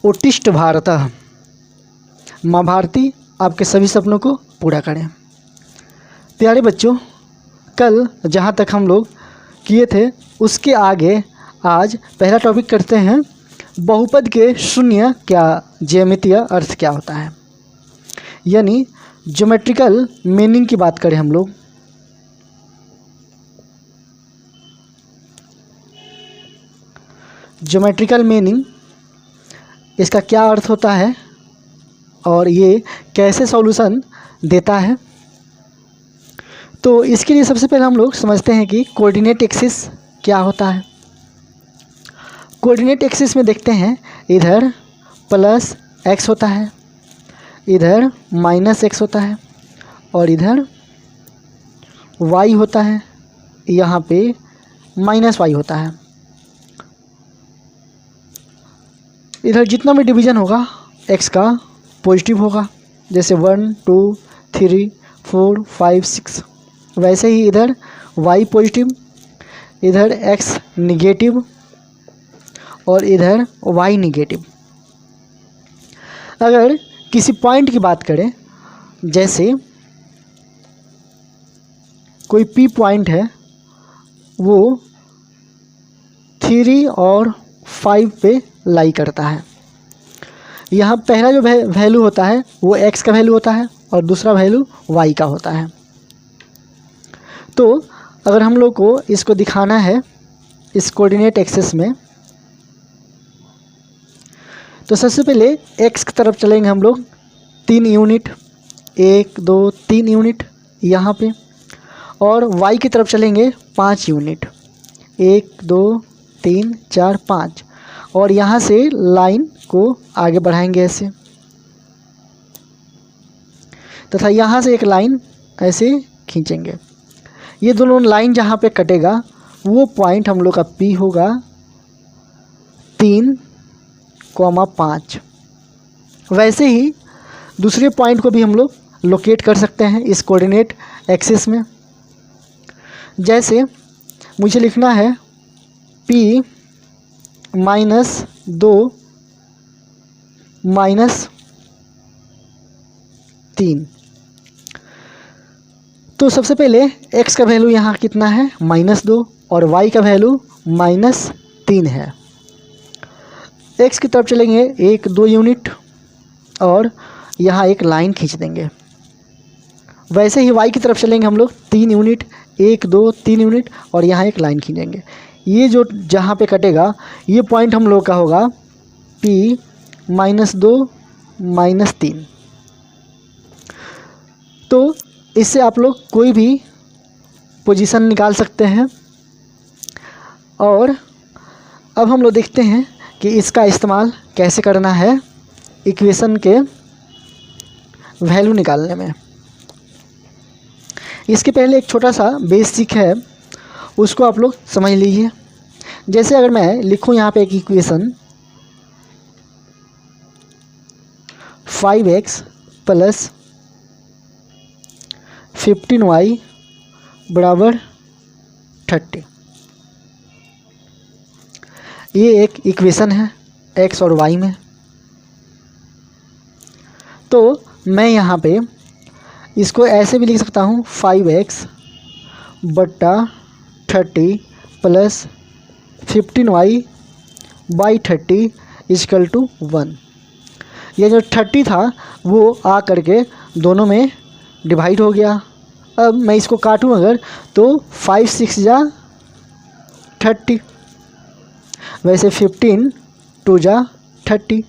उत्तिष्ठ भारतः, माँ भारती आपके सभी सपनों को पूरा करें। प्यारे बच्चों, कल जहाँ तक हम लोग किए थे उसके आगे आज पहला टॉपिक करते हैं, बहुपद के शून्य क्या ज्यामितीय अर्थ क्या होता है, यानी ज्योमेट्रिकल मीनिंग की बात करें हम लोग। ज्योमेट्रिकल मीनिंग, इसका क्या अर्थ होता है और ये कैसे सॉल्यूशन देता है। तो इसके लिए सबसे पहले हम लोग समझते हैं कि कोऑर्डिनेट एक्सिस क्या होता है। कोऑर्डिनेट एक्सिस में देखते हैं, इधर प्लस एक्स होता है, इधर माइनस एक्स होता है और इधर वाई होता है, यहाँ पे माइनस वाई होता है। इधर जितना भी डिवीज़न होगा एक्स का पॉजिटिव होगा, जैसे 1 2 3 4 5 6। वैसे ही इधर वाई पॉजिटिव, इधर एक्स निगेटिव और इधर वाई निगेटिव। अगर किसी पॉइंट की बात करें, जैसे कोई पी पॉइंट है, वो 3 और 5 पे लाई करता है। यहाँ पहला जो वैल्यू होता है वो एक्स का वैल्यू होता है और दूसरा वैल्यू वाई का होता है। तो अगर हम लोग को इसको दिखाना है इस कोऑर्डिनेट एक्सिस में, तो सबसे पहले एक्स की तरफ चलेंगे हम लोग 3 यूनिट, 1 2 3 यूनिट यहाँ पे, और वाई की तरफ चलेंगे 5 यूनिट, 1 2 3 4 5, और यहाँ से लाइन को आगे बढ़ाएंगे ऐसे, तथा यहाँ से एक लाइन ऐसे खींचेंगे। ये दोनों लाइन जहाँ पे कटेगा वो पॉइंट हम लोग का पी होगा 3,5। वैसे ही दूसरे पॉइंट को भी हम लोग लोकेट कर सकते हैं इस कोऑर्डिनेट एक्सिस में। जैसे मुझे लिखना है P -2 -3। तो सबसे पहले x का वैल्यू यहाँ कितना है -2 और y का वैल्यू -3 है। x की तरफ चलेंगे 1 2 यूनिट और यहाँ एक लाइन खींच देंगे। वैसे ही y की तरफ चलेंगे हम लोग 3 यूनिट, 1 2 3 यूनिट और यहाँ एक लाइन खींचेंगे। ये जो जहाँ पे कटेगा ये पॉइंट हम लोग का होगा P -2 -3। तो इससे आप लोग कोई भी पोजीशन निकाल सकते हैं। और अब हम लोग देखते हैं कि इसका इस्तेमाल कैसे करना है इक्वेशन के वैल्यू निकालने में। इसके पहले एक छोटा सा बेसिक है, उसको आप लोग समझ लीजिए। जैसे अगर मैं लिखूं यहाँ पे एक इक्वेशन 5x + 15y = 30। ये एक इक्वेशन है x और y में। तो मैं यहाँ पे इसको ऐसे भी लिख सकता हूँ 5x / 30 + 15y / 30 = 1। ये जो 30 था वो आ करके दोनों में डिवाइड हो गया। अब मैं इसको काटूं अगर तो 5 6 जा 30, वैसे 15 2 जा 30।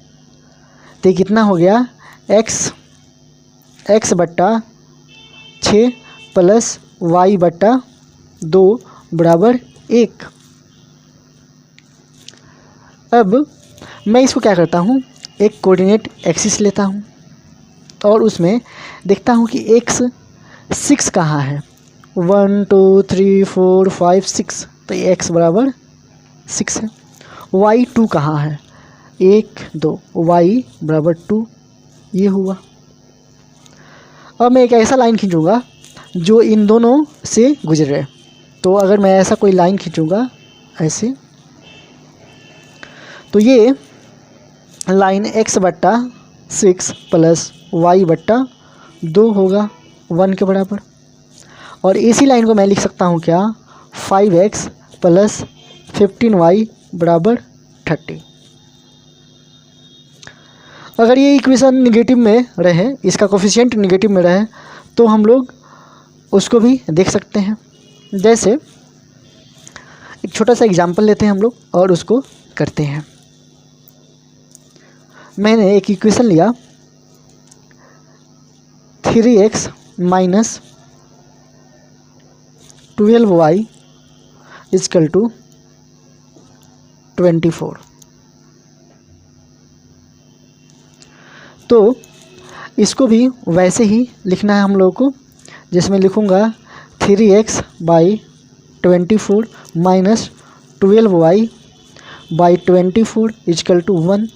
तो कितना हो गया x / 6 + y / 2 = 1। अब मैं इसको क्या करता हूँ, एक कोऑर्डिनेट एक्सिस लेता हूँ और उसमें देखता हूँ कि x 6 कहाँ है। 1 2 3 4 5 6, तो ये x = 6 है। y 2 कहाँ है, 1 2, y = 2, ये हुआ। अब मैं एक ऐसा लाइन खींचूँगा जो इन दोनों से गुजरे। तो अगर मैं ऐसा कोई लाइन खींचूँगा ऐसे, तो ये लाइन x बट्टा 6 प्लस y बट्टा 2 होगा 1 के बराबर। और इसी लाइन को मैं लिख सकता हूँ क्या, 5x प्लस 15y बराबर 30। अगर ये इक्वेशन निगेटिव में रहे, इसका कोफिशिएंट निगेटिव में रहे, तो हम लोग उसको भी देख सकते हैं। जैसे एक छोटा सा एग्जांपल लेते हैं हम लोग और उसको करते हैं। मैंने एक इक्वेशन लिया 3x minus 12y equal to 24। तो इसको भी वैसे ही लिखना है हम लोगों को, जिसमें लिखूँगा 3x by 24 minus 12y by 24 equal to 1।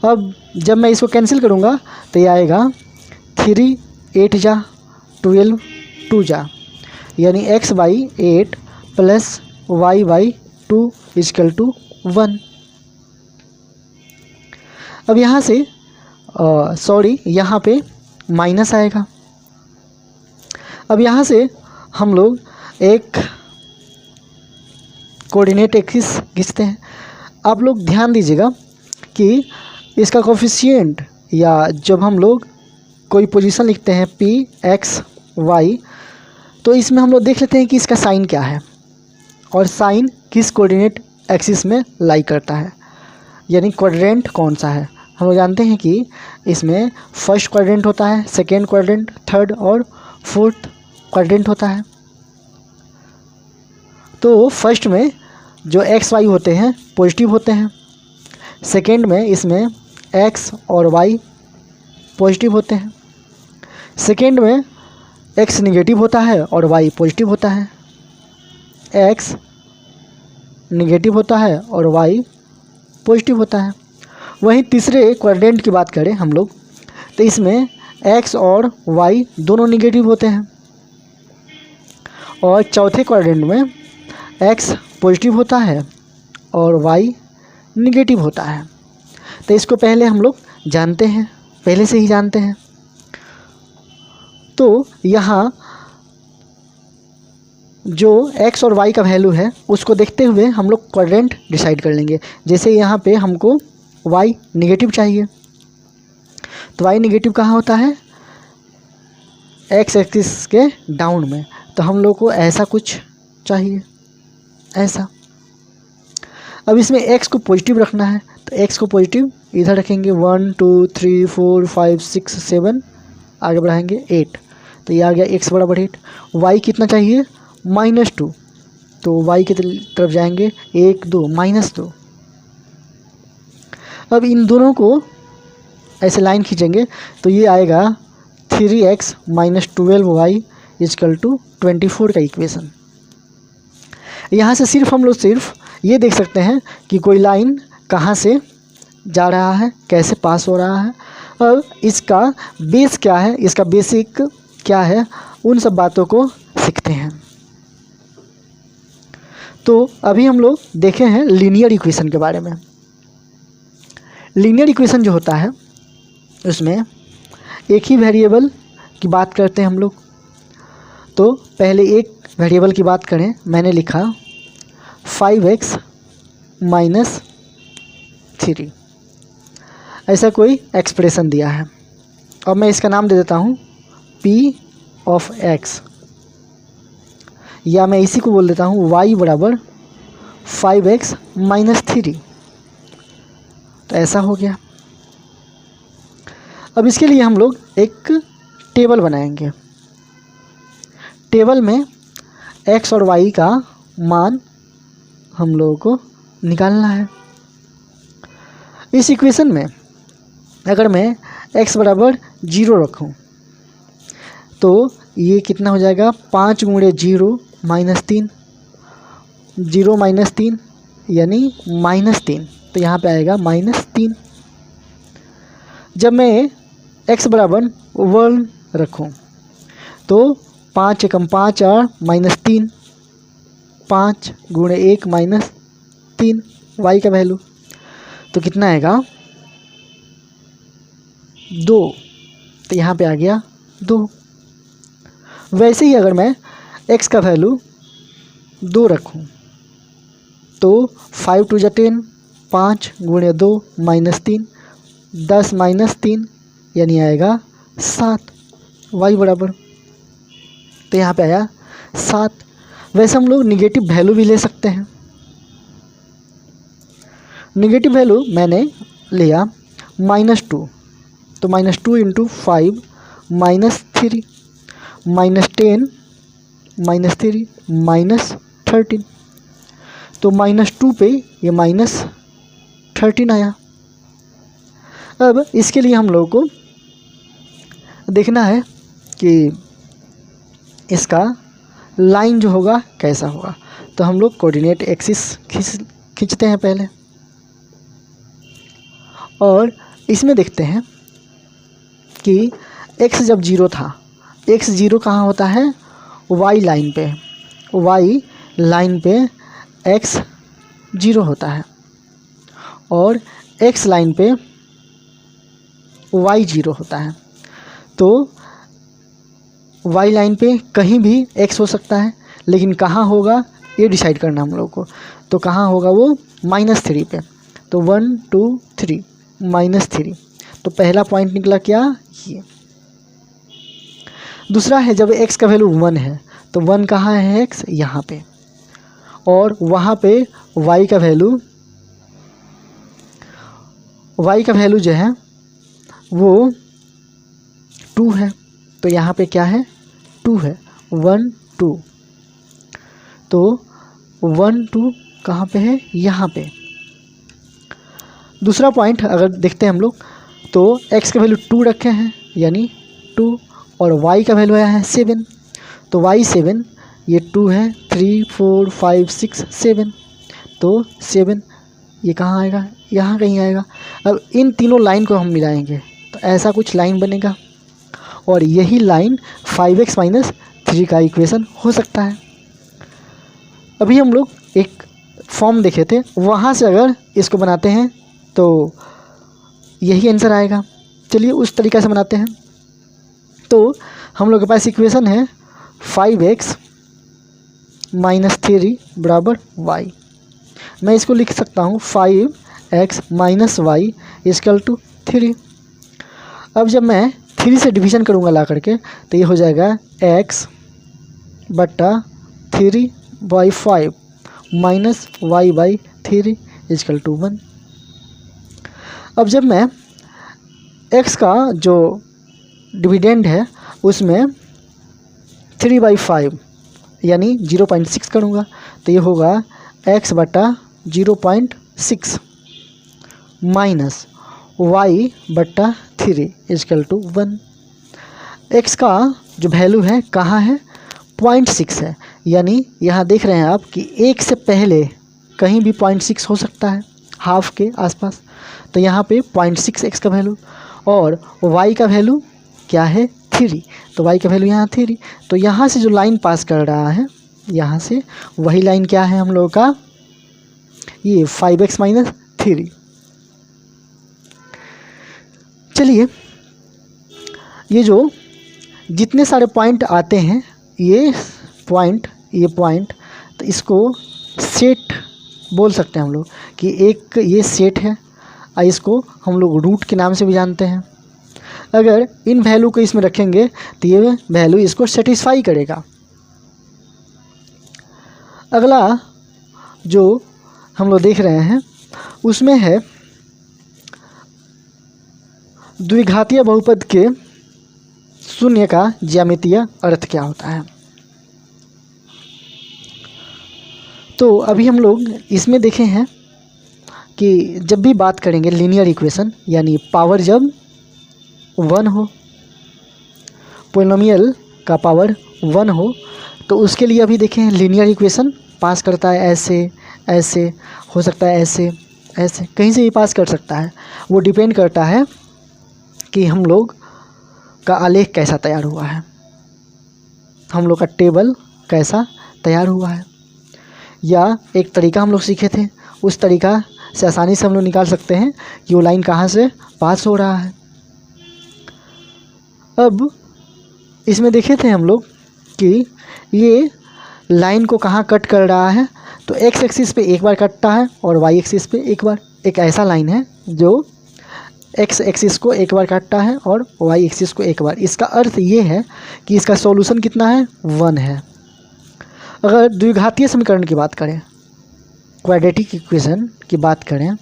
अब जब मैं इसको कैंसिल करूँगा तो ये आएगा 3 8 जा 12 2 जा, यानी x by 8 plus y by 2 equal to 1। अब यहाँ से यहाँ पे माइनस आएगा। अब यहाँ से हम लोग एक कोऑर्डिनेट एक्सिस खींचते हैं। आप लोग ध्यान दीजिएगा कि इसका कोफिशिएंट या जब हम लोग कोई पोजीशन लिखते हैं p x y, तो इसमें हम लोग देख लेते हैं कि इसका साइन क्या है और साइन किस कोऑर्डिनेट एक्सिस में लाई करता है, यानी क्वाड्रेंट कौन सा है। हम लोग जानते हैं कि इसमें फर्स्ट क्वाड्रेंट होता है, सेकेंड क्वाड्रेंट, थर्ड और फोर्थ क्वाड्रेंट होता है। तो फर्स्ट में जो एक्स वाई होते हैं पॉजिटिव होते हैं, सेकेंड में इसमें एक्स और वाई पॉजिटिव होते हैं, सेकेंड में एक्स निगेटिव होता है और वाई पॉजिटिव होता है, एक्स निगेटिव होता है और वाई पॉजिटिव होता है। वहीं तीसरे क्वाड्रेंट की बात करें हम लोग, तो इसमें एक्स और वाई दोनों निगेटिव होते हैं, और चौथे क्वाड्रेंट में एक्स पॉजिटिव होता है और वाई निगेटिव होता है। तो इसको पहले हम लोग जानते हैं, पहले से ही जानते हैं। तो यहाँ जो x और y का वैल्यू है उसको देखते हुए हम लोग क्वाड्रेंट डिसाइड कर लेंगे। जैसे यहाँ पे हमको y निगेटिव चाहिए, तो y निगेटिव कहाँ होता है, x एक्सिस के डाउन में। तो हम लोग को ऐसा कुछ चाहिए, ऐसा। अब इसमें x को पॉजिटिव रखना है, तो x को पॉजिटिव इधर रखेंगे, 1 2 3 4 5 6 7, आगे बढ़ाएंगे 8, तो ये आ गया x बराबर 8। y कितना चाहिए, -2, तो y की तरफ जाएंगे 1 2 -2। अब इन दोनों को ऐसे लाइन खींचेंगे तो ये आएगा 3x minus 12y equal to 24 का इक्वेशन। यहाँ से सिर्फ हम लोग सिर्फ ये देख सकते हैं कि कोई लाइन कहाँ से जा रहा है, कैसे पास हो रहा है, और इसका बेस क्या है, इसका बेसिक क्या है, उन सब बातों को सीखते हैं। तो अभी हम लोग देखे हैं लीनियर इक्वेशन के बारे में। लीनियर इक्वेशन जो होता है उसमें एक ही वेरिएबल की बात करते हैं हम लोग। तो पहले एक वेरिएबल की बात करें, मैंने लिखा 5x माइनस 3, ऐसा कोई एक्सप्रेशन दिया है। अब मैं इसका नाम दे देता हूँ p ऑफ x, या मैं इसी को बोल देता हूँ y बराबर 5x माइनस 3। तो ऐसा हो गया। अब इसके लिए हम लोग एक टेबल बनाएंगे। टेबल में x और y का मान हम लोगों को निकालना है। इस इक्वेशन में अगर मैं x बराबर 0 रखूं तो ये कितना हो जाएगा, 5 गुणे 0 -3, 0 -3 यानी -3, तो यहाँ पे आएगा -3। जब मैं x बराबर 1 रखूं तो 5 एकम 5 और -3, 5 गुणे 1 -3 y का वैल्यू, तो कितना आएगा 2, तो यहाँ पे आ गया 2। वैसे ही अगर मैं x का वैल्यू 2 रखूँ तो 5 2 जा 10, 5 गुणे 2 -3, 10 -3 यानी आएगा 7, y बराबर, तो यहाँ पे आया 7। वैसे हम लोग निगेटिव वैल्यू भी ले सकते हैं। निगेटिव वैल्यू मैंने लिया -2, तो -2 × 5 -3 -10 -3 -13, तो -2 पे ये -13 आया। अब इसके लिए हम लोगों को देखना है कि इसका लाइन जो होगा कैसा होगा, तो हम लोग कोऑर्डिनेट एक्सिस खींचते हैं पहले, और इसमें देखते हैं कि x जब 0 था, x 0 कहाँ होता है, y लाइन पे, y लाइन पे x 0 होता है, और x लाइन पे y 0 होता है। तो y लाइन पे कहीं भी x हो सकता है, लेकिन कहाँ होगा ये डिसाइड करना हम लोग को। तो कहाँ होगा वो -3 पे, तो 1 2 3 -3, तो पहला पॉइंट निकला क्या, ये। दूसरा है जब x का वैल्यू 1 है, तो 1 कहाँ है, x यहाँ पे, और वहाँ पे y का वैल्यू जो है वो 2 है, तो यहाँ पे क्या है, 2 है, 1 2, तो 1 2 कहाँ पे है, यहाँ पे। दूसरा पॉइंट अगर देखते हैं हम लोग, तो x का वैल्यू 2 रखे हैं यानी 2, और y का वैल्यू आया है 7, तो y 7, ये 2 है, 3 4 5 6 7, तो 7 ये कहाँ आएगा, यहाँ कहीं आएगा। अब इन तीनों लाइन को हम मिलाएंगे तो ऐसा कुछ लाइन बनेगा, और यही लाइन 5x - 3 का इक्वेशन हो सकता है। अभी हम लोग एक फॉर्म देखे थे, वहाँ से अगर इसको बनाते हैं तो यही आंसर आएगा। चलिए उस तरीक़ा से बनाते हैं। तो हम लोग के पास इक्वेशन है 5x - 3 बराबर y। मैं इसको लिख सकता हूँ 5x - y = 3। अब जब मैं 3 से डिवीज़न करूँगा ला करके, तो ये हो जाएगा x बटा 3/5 माइनस y/3 = 1। अब जब मैं x का जो डिविडेंड है उसमें 3/5 यानी 0.6 करूँगा, तो ये होगा x बटा 0.6 माइनस y/3 = 1। x का जो वैल्यू है कहाँ है, 0.6 है, यानी यहाँ देख रहे हैं आप कि 1 से पहले कहीं भी 0.6 हो सकता है, हाफ के आसपास। तो यहाँ पे 0.6 x का वैल्यू, और y का वैल्यू क्या है, 3, तो y का वैल्यू यहाँ 3। तो यहाँ से जो लाइन पास कर रहा है, यहाँ से वही लाइन क्या है हम लोगों का, ये 5x - 3। चलिए ये जो जितने सारे पॉइंट आते हैं, ये पॉइंट तो इसको सेट बोल सकते हैं हम लोग कि एक ये सेट है, और इसको हम लोग रूट के नाम से भी जानते हैं। अगर इन वैल्यू को इसमें रखेंगे तो ये वैल्यू इसको सेटिस्फाई करेगा। अगला जो हम लोग देख रहे हैं उसमें है द्विघातीय बहुपद के शून्य का ज्यामितीय अर्थ क्या होता है। तो अभी हम लोग इसमें देखे हैं कि जब भी बात करेंगे लीनियर इक्वेशन, यानी पावर जब 1 हो, पोलिनोमियल का पावर 1 हो, तो उसके लिए अभी देखें लीनियर इक्वेशन पास करता है, ऐसे हो सकता है, ऐसे कहीं से भी पास कर सकता है। वो डिपेंड करता है कि हम लोग का आलेख कैसा तैयार हुआ है, हम लोग का टेबल कैसा तैयार हुआ है, या एक तरीका हम लोग सीखे थे, उस तरीका से आसानी से हम लोग निकाल सकते हैं कि वो लाइन कहाँ से पास हो रहा है। अब इसमें देखे थे हम लोग कि ये लाइन को कहाँ कट कर रहा है, तो एक्स एक्सिस पे एक बार कटता है और वाई एक्सिस पे एक बार। एक ऐसा लाइन है जो एक्स एक्सिस को एक बार काटता है और वाई एक्सिस को एक बार। इसका अर्थ ये है कि इसका सॉल्यूशन कितना है, 1 है। अगर द्विघातीय समीकरण की बात करें, क्वाड्रेटिक इक्वेशन की बात करें,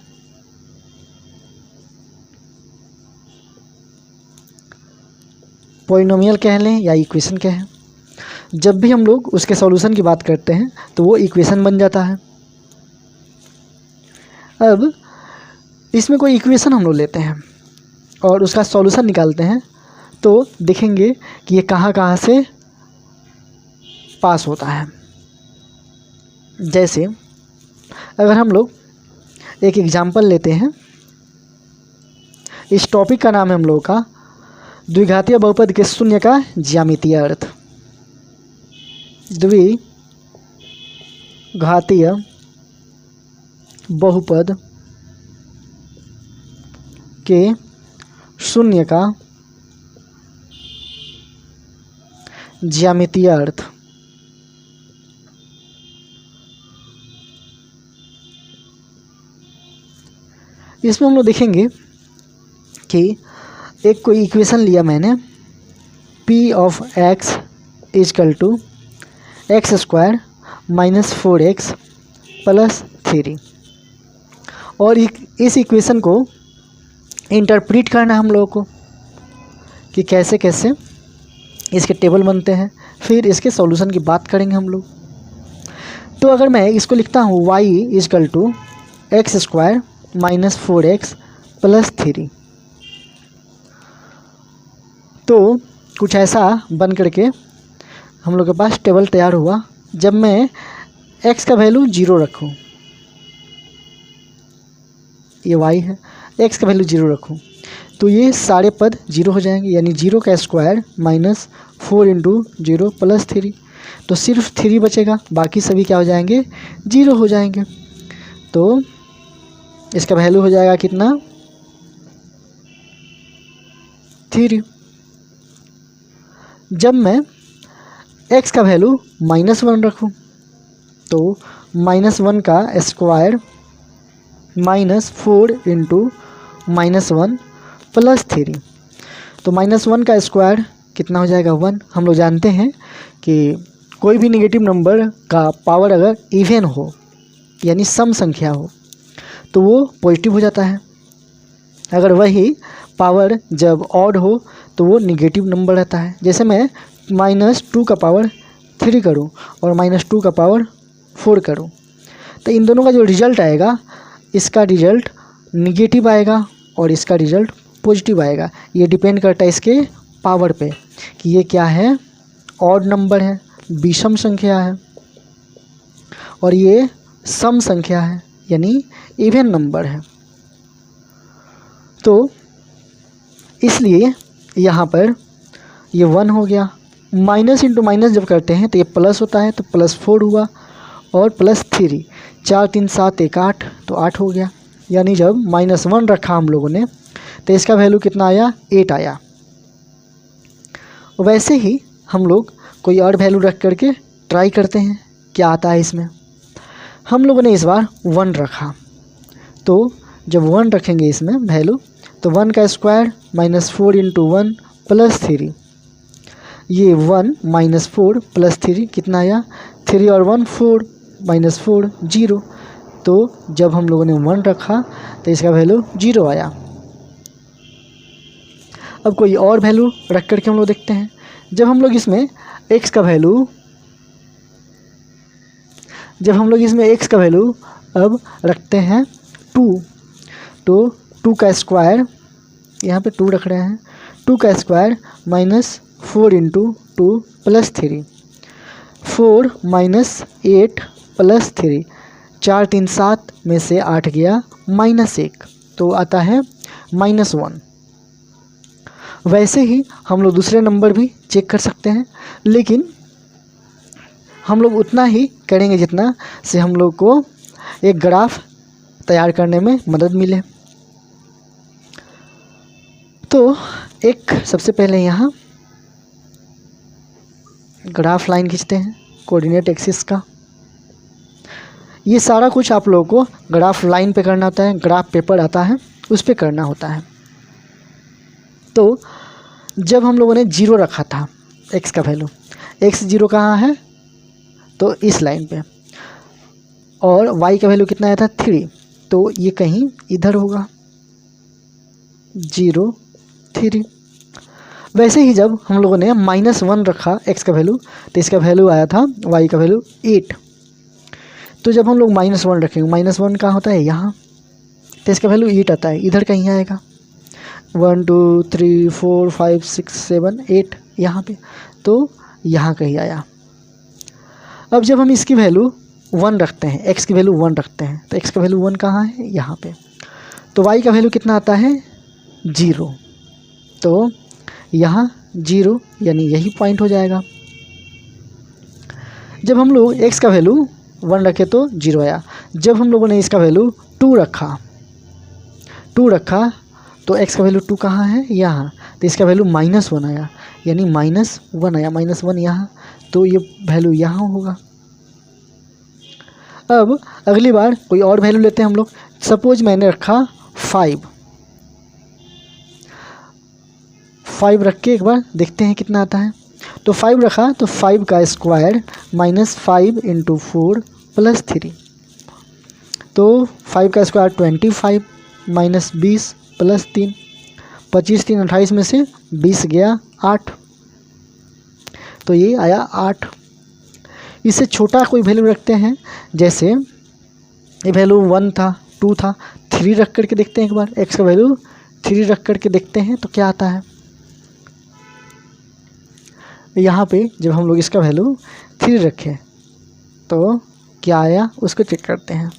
पॉलिनोमियल कह लें या इक्वेशन कहें, जब भी हम लोग उसके सॉल्यूशन की बात करते हैं तो वो इक्वेशन बन जाता है। अब इसमें कोई इक्वेशन हम लोग लेते हैं और उसका सॉल्यूशन निकालते हैं तो देखेंगे कि ये कहाँ कहाँ से पास होता है। जैसे अगर हम लोग एक एग्जाम्पल लेते हैं, इस टॉपिक का नाम है हम लोगों का द्विघातीय बहुपद के शून्य का ज्यामितीय अर्थ। द्विघातीय बहुपद के शून्य का ज्यामितीय अर्थ। इसमें हम लोग देखेंगे कि एक कोई इक्वेशन लिया मैंने, p of x is equal to X square minus 4x plus 3, और इस इक्वेशन को इंटरप्रेट करना हम लोगों को कि कैसे कैसे इसके टेबल बनते हैं, फिर इसके सॉल्यूशन की बात करेंगे हम लोग। तो अगर मैं इसको लिखता हूँ y is equal to X square minus 4x plus 3, तो कुछ ऐसा बन करके हम लोग के पास टेबल तैयार हुआ। जब मैं x का वैल्यू 0 रखूँ, ये y है, x का वैल्यू 0 रखूँ तो ये सारे पद 0 हो जाएंगे, यानी 0 का स्क्वायर माइनस 4 इंटू 0 प्लस 3, तो सिर्फ 3 बचेगा, बाकी सभी क्या हो जाएंगे, 0 हो जाएंगे। तो इसका वैल्यू हो जाएगा कितना, 3। जब मैं x का वैल्यू -1 रखूँ तो -1 का स्क्वायर माइनस 4 इंटू -1 प्लस 3, तो -1 का स्क्वायर कितना हो जाएगा, 1। हम लोग जानते हैं कि कोई भी नेगेटिव नंबर का पावर अगर इवन हो यानी सम संख्या हो तो वो पॉजिटिव हो जाता है। अगर वही पावर जब ऑड हो तो वो निगेटिव नंबर रहता है। जैसे मैं -2 का पावर 3 करूँ और -2 का पावर 4 करूँ, तो इन दोनों का जो रिजल्ट आएगा, इसका रिजल्ट निगेटिव आएगा और इसका रिजल्ट पॉजिटिव आएगा। ये डिपेंड करता है इसके पावर पे कि ये क्या है, ऑड नंबर है, विषम संख्या है, और ये सम संख्या है यानी इवन नंबर है। तो इसलिए यहाँ पर ये 1 हो गया। माइनस इंटू माइनस जब करते हैं तो ये प्लस होता है, तो +4 हुआ और +3, 4 3 7 1 8, तो 8 हो गया। यानी जब -1 रखा हम लोगों ने तो इसका वैल्यू कितना आया, 8 आया। वैसे ही हम लोग कोई और वैल्यू रख करके ट्राई करते हैं क्या आता है इसमें। हम लोगों ने इस बार 1 रखा, तो जब 1 रखेंगे इसमें वैल्यू, तो 1 का स्क्वायर -4 इंटू 1 प्लस 3, ये 1 -4 प्लस 3 कितना आया, 3 और 1 4, -4 0, तो जब हम लोगों ने 1 रखा तो इसका वैल्यू 0 आया। अब कोई और वैल्यू रख करके हम लोग देखते हैं। जब हम लोग इसमें x का वैल्यू अब रखते हैं 2, तो 2 का स्क्वायर, यहाँ पे 2 रख रहे हैं, 2 का स्क्वायर -4 इंटू 2 प्लस 3, 4 -8 प्लस 3, 4 3 7 में से 8 गया -1, तो आता है -1। वैसे ही हम लोग दूसरे नंबर भी चेक कर सकते हैं, लेकिन हम लोग उतना ही करेंगे जितना से हम लोग को एक ग्राफ तैयार करने में मदद मिले। तो एक सबसे पहले यहाँ ग्राफ लाइन खींचते हैं कोऑर्डिनेट एक्सिस का। ये सारा कुछ आप लोगों को ग्राफ लाइन पे करना होता है, ग्राफ पेपर आता है उस पे करना होता है। तो जब हम लोगों ने 0 रखा था x का वैल्यू, x 0 कहाँ है तो इस लाइन पे, और y का वैल्यू कितना आया था 3, तो ये कहीं इधर होगा 0 3। वैसे ही जब हम लोगों ने -1 रखा x का वैल्यू, तो इसका वैल्यू आया था y का वैल्यू 8। तो जब हम लोग -1 रखेंगे, -1 कहाँ होता है यहाँ, तो इसका वैल्यू 8 आता है, इधर कहीं आएगा 1 2 3 4 5 6 7 8 यहाँ पे, तो यहाँ कहीं आया। अब जब हम इसकी वैल्यू 1 रखते हैं, x की वैल्यू 1 रखते हैं, तो x का वैल्यू 1 कहाँ है यहाँ पे, तो y का वैल्यू कितना आता है 0, तो यहाँ 0 यानी यही पॉइंट हो जाएगा। जब हम लोग x का वैल्यू 1 रखे तो 0 आया। जब हम लोगों ने इसका वैल्यू 2 रखा तो x का वैल्यू 2 कहाँ है यहाँ, तो इसका वैल्यू -1 आया, यानी -1 आया, -1 यहाँ, तो ये वैल्यू यहाँ होगा। अब अगली बार कोई और वैल्यू लेते हैं हम लोग। सपोज मैंने रखा 5 रख के एक बार देखते हैं कितना आता है। तो 5 रखा तो 5 का स्क्वायर -5 × 4 + 3, तो 5 का स्क्वायर 25 -20 + 3, 25 3 28 में से 20 गया 8, तो ये आया 8। इससे छोटा कोई वैल्यू रखते हैं, जैसे ये वैल्यू 1 था 2 था, 3 रख करके देखते हैं एक बार, x का वैल्यू 3 रख करके देखते हैं तो क्या आता है। यहाँ पे जब हम लोग इसका वैल्यू 3 रखें तो क्या आया उसको चेक करते हैं।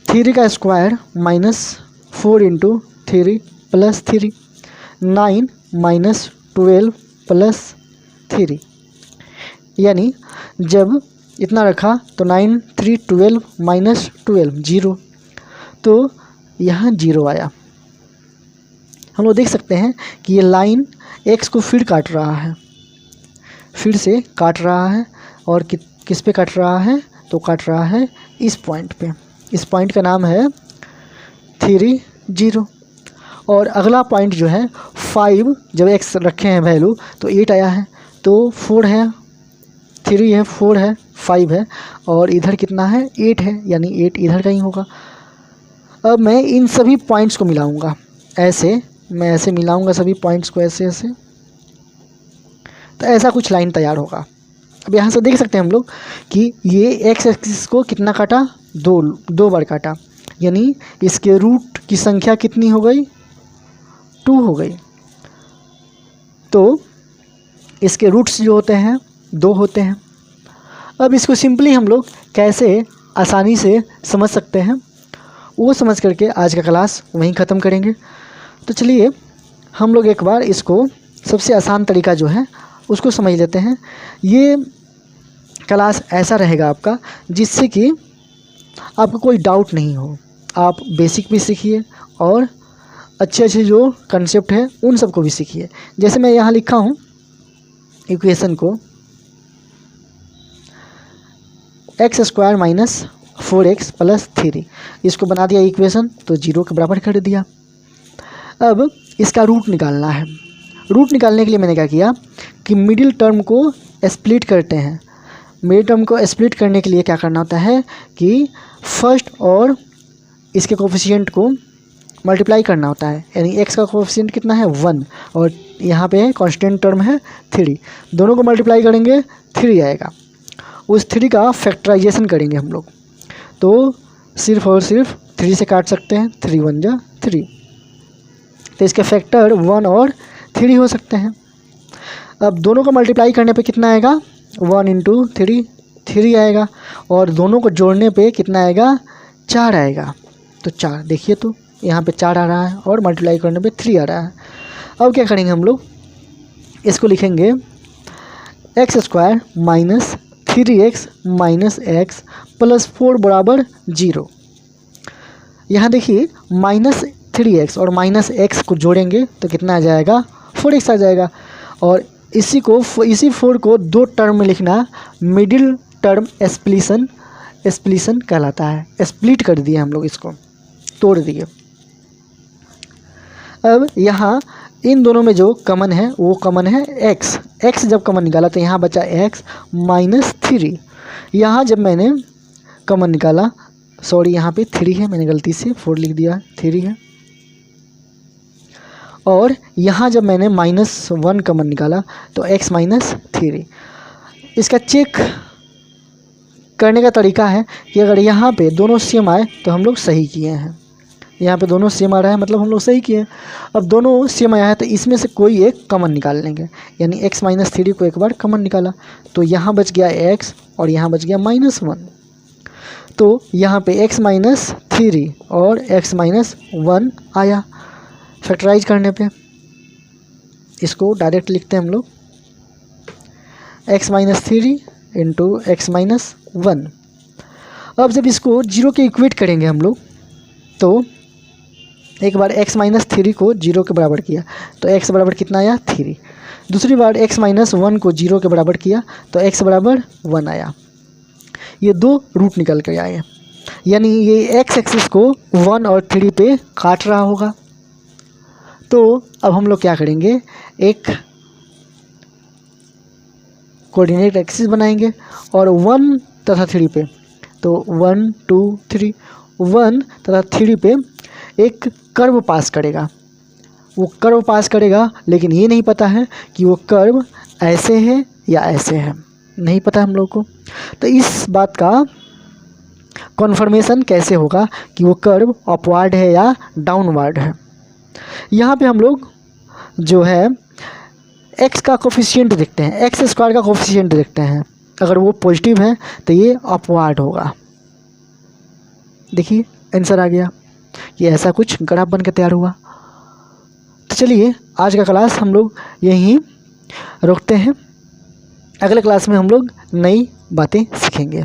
3 का स्क्वायर -4 × 3 + 3, 9 -12 + 3, यानी जब इतना रखा तो 9 3 12 -12 0, तो यहाँ 0 आया। हम लोग देख सकते हैं कि ये लाइन x को फिर काट रहा है, फिर से काट रहा है, और किस पे काट रहा है, तो काट रहा है इस पॉइंट पे। इस पॉइंट का नाम है 3 0। और अगला पॉइंट जो है 5, जब x रखे हैं वैल्यू तो 8 आया है, तो 4 है 3 है 4 है 5 है, और इधर कितना है 8 है, यानी 8 इधर कहीं होगा। अब मैं इन सभी पॉइंट्स को मिलाऊंगा, मैं ऐसे मिलाऊंगा सभी पॉइंट्स को ऐसे, तो ऐसा कुछ लाइन तैयार होगा। अब यहाँ से देख सकते हैं हम लोग कि ये x एक्सिस को कितना काटा, 2 बार काटा, यानी इसके रूट की संख्या कितनी हो गई 2 हो गई। तो इसके रूट्स जो होते हैं 2 होते हैं। अब इसको सिंपली हम लोग कैसे आसानी से समझ सकते हैं, वो समझ करके आज का क्लास वहीं ख़त्म करेंगे। तो चलिए हम लोग एक बार इसको सबसे आसान तरीका जो है उसको समझ लेते हैं। ये क्लास ऐसा रहेगा आपका जिससे कि आपको कोई डाउट नहीं हो, आप बेसिक भी सीखिए और अच्छे जो कंसेप्ट है उन सबको भी सीखिए। जैसे मैं यहाँ लिखा हूँ इक्वेशन को, x² - 4x + 3, इसको बना दिया इक्वेशन, तो 0 के बराबर कर दिया। अब इसका रूट निकालना है। रूट निकालने के लिए मैंने क्या किया कि मिडिल टर्म को स्प्लिट करते हैं। मिडिल टर्म को स्प्लिट करने के लिए क्या करना होता है कि फर्स्ट और इसके कोफिशिएंट को मल्टीप्लाई करना होता है, यानी x का कोफिशिएंट कितना है 1, और यहाँ पे कांस्टेंट टर्म है 3, दोनों को मल्टीप्लाई करेंगे 3 आएगा। उस 3 का फैक्टराइजेशन करेंगे हम लोग, तो सिर्फ और सिर्फ 3 से काट सकते हैं, 3 1 जा 3, तो इसके फैक्टर 1 और 3 हो सकते हैं। अब दोनों को मल्टीप्लाई करने पे कितना आएगा 1 × 3 3 आएगा, और दोनों को जोड़ने पे कितना आएगा 4 आएगा, तो 4 देखिए, तो यहाँ पे 4 आ रहा है और मल्टीप्लाई करने पे 3 आ रहा है। अब क्या करेंगे हम लोग, इसको लिखेंगे x² - 3x - x + 4 = 0। यहाँ देखिए -3x और -x को जोड़ेंगे तो कितना आ जाएगा 4x आ जाएगा। और इसी 4 को 2 टर्म में लिखना, मिडिल टर्म स्प्लिशन कहलाता है। स्प्लिट कर दिए हम लोग, इसको तोड़ दिए। अब यहाँ इन दोनों में जो कॉमन है वो कॉमन है x जब कॉमन निकाला तो यहाँ बचा x माइनस 3। यहाँ जब मैंने कॉमन निकाला, सॉरी यहाँ पे 3 है, मैंने गलती से 4 लिख दिया, 3 है। और यहाँ जब मैंने -1 कॉमन निकाला तो x माइनस 3। इसका चेक करने का तरीका है कि अगर यहाँ पे दोनों सेम आए तो हम लोग सही किए हैं। यहाँ पे दोनों सेम आ रहा है मतलब हम लोग सही किए हैं। अब दोनों सेम आया है तो इसमें से कोई एक कॉमन निकाल लेंगे, यानी x माइनस 3 को एक बार कॉमन निकाला तो यहाँ बच गया x और यहाँ बच गया -1। तो यहाँ पे x माइनस 3 और x माइनस 1 आया। फैक्टराइज करने पे इसको डायरेक्ट लिखते हैं हम लोग, x minus 3 into x minus 1। अब जब इसको 0 के इक्वेट करेंगे हम लोग तो एक बार x माइनस 3 को 0 के बराबर किया तो x बराबर कितना आया 3। दूसरी बार x माइनस 1 को 0 के बराबर किया तो x बराबर 1 आया। ये 2 रूट निकल कर आए, यानी ये x एक्सिस को 1 और 3 पे काट रहा होगा। तो अब हम लोग क्या करेंगे, एक कोऑर्डिनेट एक्सिस बनाएंगे और 1 तथा 3 पे, तो 1 2 3 1 तथा 3 पे एक कर्व पास करेगा। वो कर्व पास करेगा लेकिन ये नहीं पता है कि वो कर्व ऐसे है या ऐसे है, नहीं पता हम लोग को। तो इस बात का कॉन्फर्मेशन कैसे होगा कि वो कर्व अपवार्ड है या डाउनवार्ड है। यहाँ पे हम लोग जो है x का कोफिशिएंट देखते हैं, x स्क्वायर का कोफिशिएंट देखते हैं। अगर वो पॉजिटिव है तो ये अपवार्ड होगा। देखिए आंसर आ गया, ये ऐसा कुछ ग्राफ बन के तैयार हुआ। तो चलिए आज का क्लास हम लोग यहीं रोकते हैं, अगले क्लास में हम लोग नई बातें सीखेंगे।